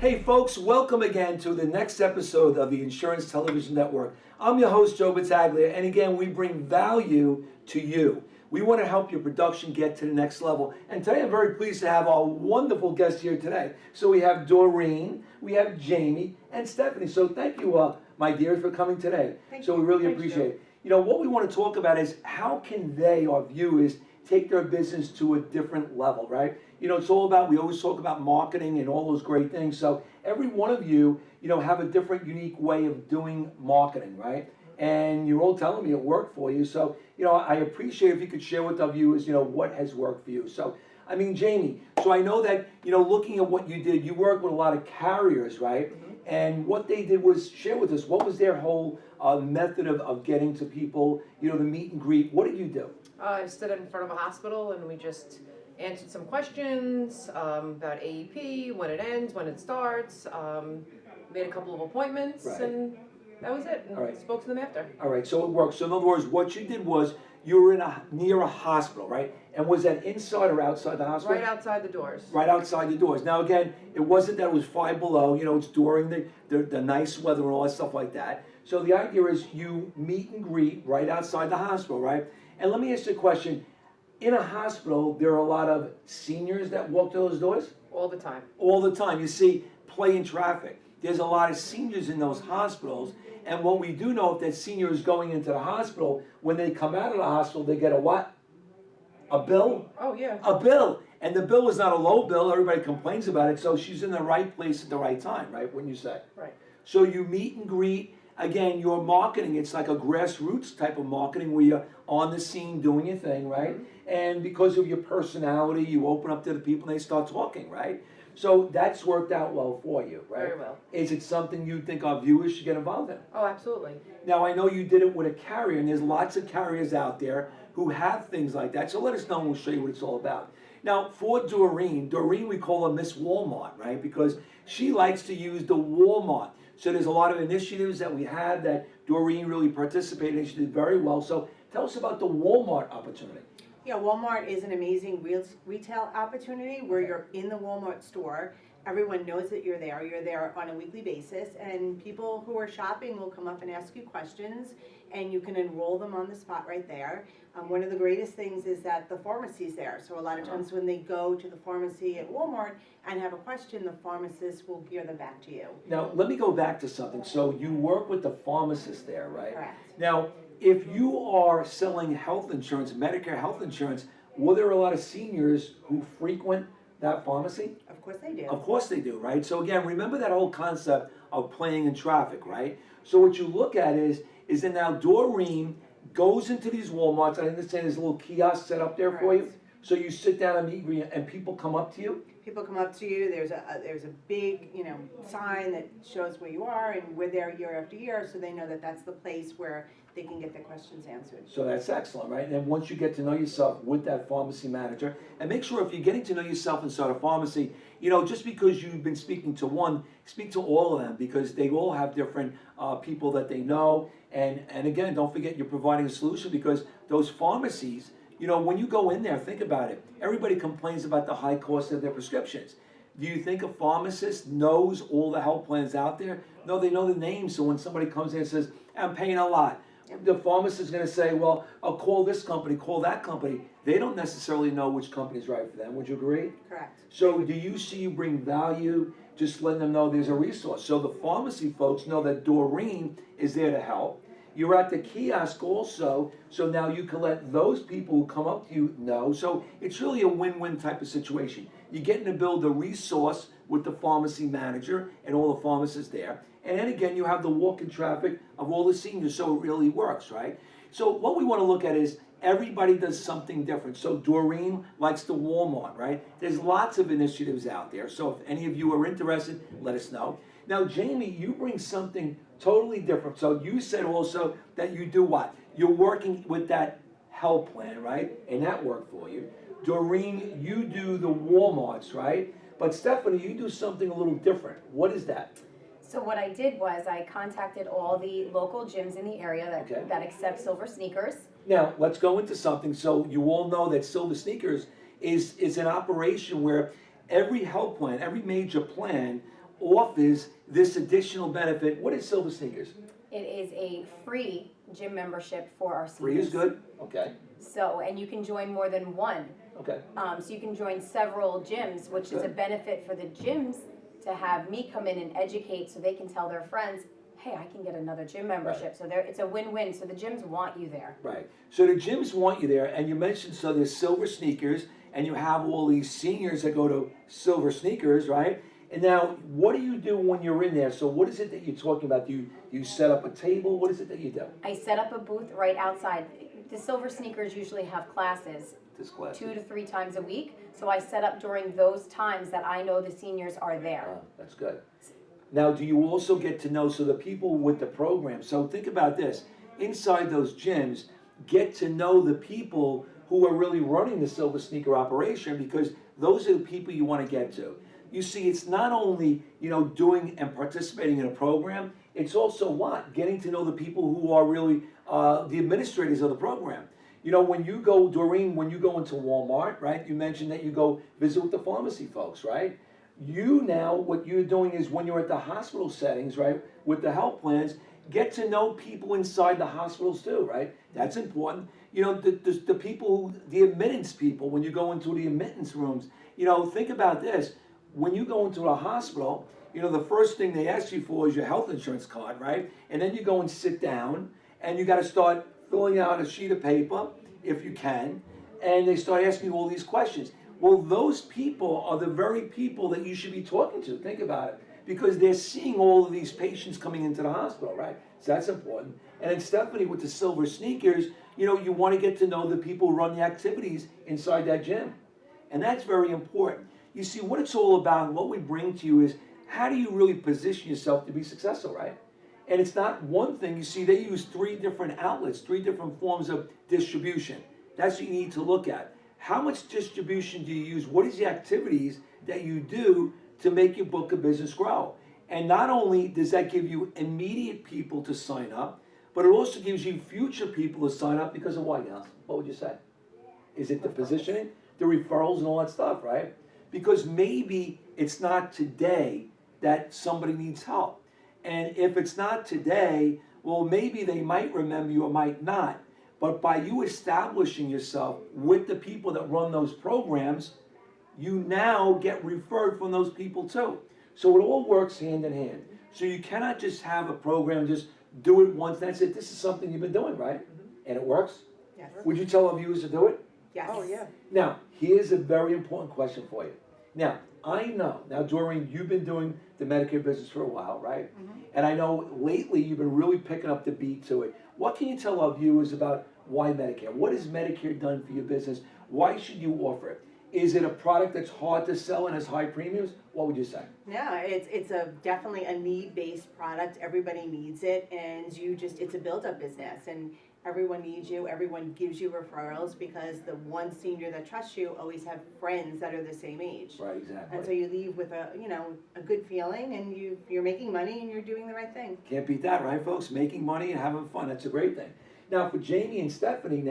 Hey folks, welcome again to the next episode of the Insurance Television Network. I'm your host, Joe Battaglia, and again, we bring value to you. We want to help your production get to the next level. And today I'm very pleased to have our wonderful guests here today. So we have Doreen, we have Jamie, and Stephanie. So thank you, my dears, for coming today. Thank so you. we really Thanks, appreciate Joe. it. You know, what we want to talk about is how can they, our viewers, take their business to a different level, right? You know, it's all about, we always talk about marketing and all those great things. So every one of you, have a different, unique way of doing marketing, right? And you're all telling me it worked for you. So, I appreciate if you could share with our viewers, what has worked for you. So, I mean, Jamie, so I know that, looking at what you did, you work with a lot of carriers, right? Mm-hmm. And what they did was share with us, what was their whole method of getting to people, the meet and greet? What did you do? I stood in front of a hospital and we just answered some questions about AEP, when it ends, when it starts, made a couple of appointments, Right. and that was it. And All right. spoke to them after. All right, so it works. So in other words, what you did was you were near a hospital, right? And was that inside or outside the hospital? Right outside the doors. Right outside the doors. Now again, it wasn't that it was 5 below, it's during the nice weather and all that stuff like that. So the idea is you meet and greet right outside the hospital, right? And let me ask you a question. In a hospital, there are a lot of seniors that walk to those doors? All the time. All the time. You see, play in traffic. There's a lot of seniors in those hospitals, and what we do know, if that senior is going into the hospital, when they come out of the hospital, they get a what? A bill? Oh, yeah. A bill. And the bill is not a low bill. Everybody complains about it, so she's in the right place at the right time, right? Wouldn't you say? Right. So you meet and greet. Again, your marketing, it's like a grassroots type of marketing where you're on the scene doing your thing, right? Mm-hmm. And because of your personality, you open up to the people and they start talking, right? So that's worked out well for you, right? Very well. Is it something you think our viewers should get involved in? Oh, absolutely. Now, I know you did it with a carrier, and there's lots of carriers out there who have things like that. So let us know and we'll show you what it's all about. Now, for Doreen, we call her Miss Walmart, right? Because she likes to use the Walmart. So there's a lot of initiatives that we have that Doreen really participated in. She did very well. So tell us about the Walmart opportunity. Yeah, Walmart is an amazing retail opportunity where you're in the Walmart store. Everyone knows that you're there. You're there on a weekly basis, and people who are shopping will come up and ask you questions, and you can enroll them on the spot right there. One of the greatest things is that the pharmacy's there. So a lot of times when they go to the pharmacy at Walmart and have a question, the pharmacist will gear them back to you. Now, let me go back to something. So you work with the pharmacist there, right? Correct. Now, if you are selling health insurance, Medicare health insurance, were there a lot of seniors who frequent that pharmacy? Of course they do. Of course they do, right? So again, remember that whole concept of playing in traffic, right? So what you look at is that now Doreen goes into these Walmarts. I understand there's a little kiosk set up there for you. Correct. So you sit down and meet and people come up to you? People come up to you, there's a big, sign that shows where you are, and we're there year after year, so they know that that's the place where they can get their questions answered. So that's excellent, right? And then once you get to know yourself with that pharmacy manager, and make sure if you're getting to know yourself inside a pharmacy, just because you've been speaking to one, speak to all of them, because they all have different people that they know. And again, don't forget you're providing a solution, because those pharmacies, when you go in there, think about it. Everybody complains about the high cost of their prescriptions. Do you think a pharmacist knows all the health plans out there? No, they know the names. So when somebody comes in and says, I'm paying a lot, the pharmacist is going to say, well, I'll call this company, call that company. They don't necessarily know which company is right for them. Would you agree? Correct. So do you see you bring value, just letting them know there's a resource? So the pharmacy folks know that Doreen is there to help. You're at the kiosk also, so now you can let those people who come up to you know. So it's really a win-win type of situation. You're getting to build a resource with the pharmacy manager and all the pharmacists there. And then again, you have the walk-in traffic of all the seniors, so it really works, right? So what we want to look at is everybody does something different. So Doreen likes the Walmart, right? There's lots of initiatives out there. So if any of you are interested, let us know. Now, Jamie, you bring something totally different. So you said also that you do what? You're working with that health plan, right? And that worked for you. Doreen, you do the Walmarts, right? But Stephanie, you do something a little different. What is that? So what I did was I contacted all the local gyms in the area that accept silver sneakers. Now, let's go into something. So you all know that Silver Sneakers is an operation where every health plan, every major plan offers this additional benefit. What is Silver Sneakers? It is a free gym membership for our Free seniors. is good, okay, So, and you can join more than one. okay, So you can join several gyms, which is a Good. benefit for the gyms to have me come in and educate so they can tell their friends, hey, I can get another gym membership. So it's a win-win. So the gyms want you there. right. So the gyms want you there, and you mentioned, so there's Silver Sneakers, and you have all these seniors that go to Silver Sneakers, right? And now, what do you do when you're in there? So what is it that you're talking about? Do you set up a table? What is it that you do? I set up a booth right outside. The Silver Sneakers usually have classes This class? 2 to 3 times a week. So I set up during those times that I know the seniors are there. Oh, that's good. Now, do you also get to know, so the people with the program, so think about this, inside those gyms, get to know the people who are really running the Silver Sneaker operation, because those are the people you want to get to. You see, it's not only, doing and participating in a program, it's also what? Getting to know the people who are really the administrators of the program. When you go, Doreen, when you go into Walmart, right, you mentioned that you go visit with the pharmacy folks, right? What you're doing is when you're at the hospital settings, right, with the health plans, get to know people inside the hospitals too, right? That's important. The people, the admittance people, when you go into the admittance rooms, think about this. When you go into a hospital, the first thing they ask you for is your health insurance card, right? And then you go and sit down, and you got to start filling out a sheet of paper, if you can, and they start asking you all these questions. Well, those people are the very people that you should be talking to. Think about it. Because they're seeing all of these patients coming into the hospital, right? So that's important. And then Stephanie, with the Silver Sneakers, you want to get to know the people who run the activities inside that gym. And that's very important. You see, what it's all about and what we bring to you is, how do you really position yourself to be successful, right? And it's not one thing. You see, they use 3 different outlets, 3 different forms of distribution. That's what you need to look at. How much distribution do you use? What is the activities that you do to make your book of business grow? And not only does that give you immediate people to sign up, but it also gives you future people to sign up because of what, Yas? What would you say? Is it the positioning, the referrals, and all that stuff, right? Because maybe it's not today that somebody needs help. And if it's not today, well, maybe they might remember you or might not. But by you establishing yourself with the people that run those programs, you now get referred from those people too. So it all works hand in hand. So you cannot just have a program, just do it once, that's it. This is something you've been doing, right? And it works? Yes. Would you tell our viewers to do it? Yes. Oh, yeah. Now, here's a very important question for you. Now, Doreen, you've been doing the Medicare business for a while, right? And I know lately you've been really picking up the beat to it. What can you tell our viewers about why Medicare? What has Medicare done for your business? Why should you offer it? Is it a product that's hard to sell and has high premiums? What would you say? No, it's definitely a need-based product. Everybody needs it, and it's a build-up business, and everyone needs you. Everyone gives you referrals because the one senior that trusts you always have friends that are the same age. Right, exactly. And so you leave with a good feeling, and you're making money and you're doing the right thing. Can't beat that, right, folks? Making money and having fun, that's a great thing. Now, for Jamie and Stephanie,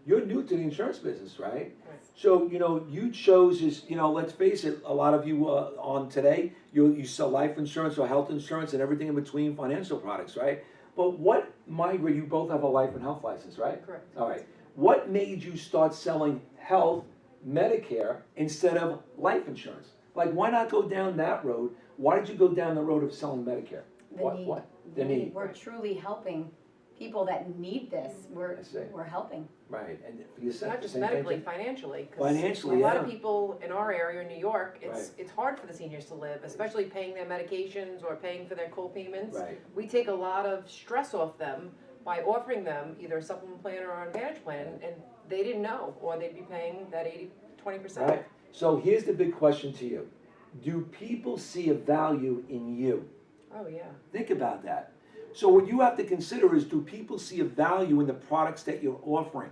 you're new to the insurance business, right? So, you chose this, let's face it, a lot of you on today, you sell life insurance or health insurance and everything in between, financial products, right? But you both have a life and health license, right? Correct. All right. What made you start selling health, Medicare, instead of life insurance? Like, why not go down that road? Why did you go down the road of selling Medicare? The need. We're truly helping people that need this. We're helping. Right, and for yourself, Not just same thing, medically, Jim? financially. 'Cause Financially, a lot yeah. of people in our area in New York, it's Right. it's hard for the seniors to live, especially paying their medications or paying for their co-payments. Right. We take a lot of stress off them by offering them either a supplement plan or an advantage plan, and they didn't know, or they'd be paying that 20%. Right. So here's the big question to you. Do people see a value in you? Oh, yeah. Think about that. So what you have to consider is, do people see a value in the products that you're offering?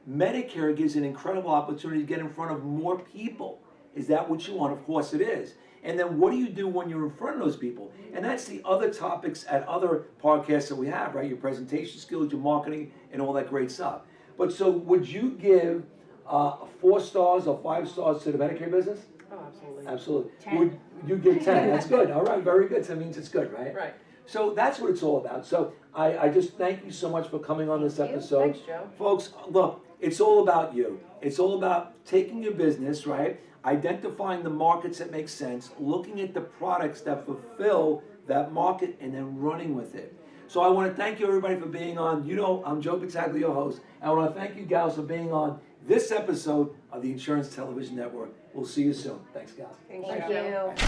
Medicare gives an incredible opportunity to get in front of more people. Is that what you want? Of course it is. And then what do you do when you're in front of those people? And that's the other topics at other podcasts that we have, right? Your presentation skills, your marketing, and all that great stuff. But so would you give 4 stars or 5 stars to the Medicare business? Oh, absolutely. Absolutely. 10. You get 10, that's good, all right, very good, so that means it's good, right? Right. So that's what it's all about. So I just thank you so much for coming on this Thank you. episode. Thanks, Joe. Folks, look, it's all about you. It's all about taking your business, right? Identifying the markets that make sense, looking at the products that fulfill that market, and then running with it. So I want to thank you, everybody, for being on. You know, I'm Joe Battaglia, your host. And I want to thank you, gals, for being on this episode of the Insurance Television Network. We'll see you soon. Thanks, gals. Thanks, Thank Joe. you.